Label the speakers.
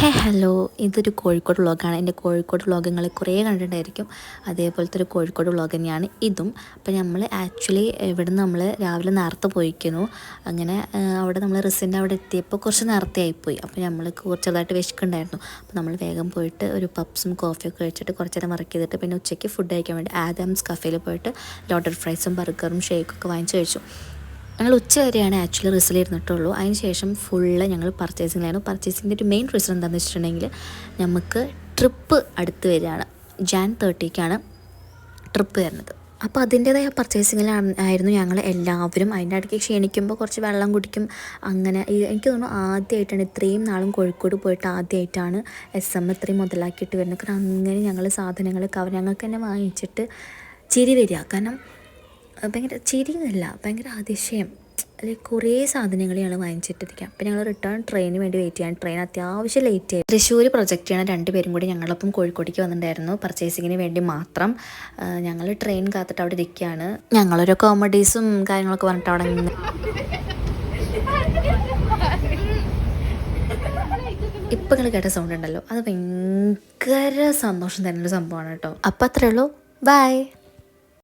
Speaker 1: Hello, ഇതൊരു കോഴിക്കോട് വ്ളോഗാണ്. എൻ്റെ കോഴിക്കോട് വ്ളോഗ് നിങ്ങൾ കുറേ കണ്ടിട്ടുണ്ടായിരിക്കും. അതേപോലത്തെ ഒരു കോഴിക്കോട് വ്ളോഗ് തന്നെയാണ് ഇതും. അപ്പോൾ നമ്മൾ ആക്ച്വലി ഇവിടെ നമ്മൾ രാവിലെ നേരത്തെ പോയിക്കുന്നു. അങ്ങനെ അവിടെ നമ്മൾ റിസിൻ്റെ അവിടെ എത്തിയപ്പോൾ കുറച്ച് നേരത്തെ ആയിപ്പോയി. അപ്പോൾ നമ്മൾക്ക് ചെറുതായിട്ട് വിശക്കുണ്ടായിരുന്നു. അപ്പോൾ നമ്മൾ വേഗം പോയിട്ട് ഒരു പപ്സും കോഫിയൊക്കെ കഴിച്ചിട്ട് കുറച്ച് നേരം വർക്ക് ചെയ്തിട്ട് പിന്നെ ഉച്ചയ്ക്ക് ഫുഡ് കഴിക്കാൻ വേണ്ടി ആദംസ് കഫേയിൽ പോയിട്ട് ലോട്ടഡ് ഫ്രൈസും ബർഗറും ഷേക്കൊക്കെ വാങ്ങിച്ച് കഴിച്ചു. ഞങ്ങൾ ഉച്ച വരെയാണ് ആക്ച്വലി റിസലിരുന്നിട്ടുള്ളൂ. അതിന് ശേഷം ഫുള്ള് ഞങ്ങൾ പർച്ചേസിങ്ങിലായിരുന്നു. പർച്ചേസിങ്ങിൻ്റെ ഒരു മെയിൻ റീസൺ എന്താണെന്ന് വെച്ചിട്ടുണ്ടെങ്കിൽ നമുക്ക് ട്രിപ്പ് അടുത്ത് വരികയാണ്. ജാൻ 30-ക്കാണ് ട്രിപ്പ് വരുന്നത്. അപ്പോൾ അതിൻ്റേതായ പർച്ചേസിങ്ങിലായിരുന്നു ഞങ്ങൾ എല്ലാവരും. അതിൻ്റെ ഇടയ്ക്ക് ക്ഷീണിക്കുമ്പോൾ കുറച്ച് വെള്ളം കുടിക്കും. അങ്ങനെ എനിക്ക് തോന്നുന്നു ആദ്യമായിട്ടാണ് ഇത്രയും നാളും കോഴിക്കോട് പോയിട്ട് ആദ്യമായിട്ടാണ് SM ഇത്രയും മുതലാക്കിയിട്ട് വരുന്നത്. കാരണം അങ്ങനെ ഞങ്ങൾ സാധനങ്ങൾ ഞങ്ങൾക്ക് തന്നെ വാങ്ങിച്ചിട്ട് ചിരി വരിക. കാരണം ഭയങ്കര ചിരിയൊന്നുമില്ല, ഭയങ്കര അതിശയം. അല്ലെങ്കിൽ കുറേ സാധനങ്ങൾ ഞങ്ങൾ വാങ്ങിച്ചിട്ടിരിക്കാം. അപ്പോൾ ഞങ്ങൾ റിട്ടേൺ ട്രെയിനിന് വേണ്ടി വെയിറ്റ് ചെയ്യാൻ. ട്രെയിൻ അത്യാവശ്യം ലേറ്റ് ആയി. തൃശ്ശൂർ പ്രൊജക്റ്റ് ചെയ്യണ 2 പേരും കൂടി ഞങ്ങളൊപ്പം കോഴിക്കോടേക്ക് വന്നിട്ടുണ്ടായിരുന്നു പർച്ചേസിങ്ങിന് വേണ്ടി മാത്രം. ഞങ്ങൾ ട്രെയിൻ കാത്തിട്ട് അവിടെ ഇരിക്കുകയാണ്. ഞങ്ങളൊരു കോമഡീസും കാര്യങ്ങളൊക്കെ പറഞ്ഞിട്ട് അവിടെ നിന്ന് ഇപ്പം നിങ്ങൾ കേട്ട സൗണ്ട് ഉണ്ടല്ലോ, അത് ഭയങ്കര സന്തോഷം തരുന്നൊരു സംഭവമാണ് കേട്ടോ. അപ്പം അത്രേ ഉള്ളൂ. ബൈ.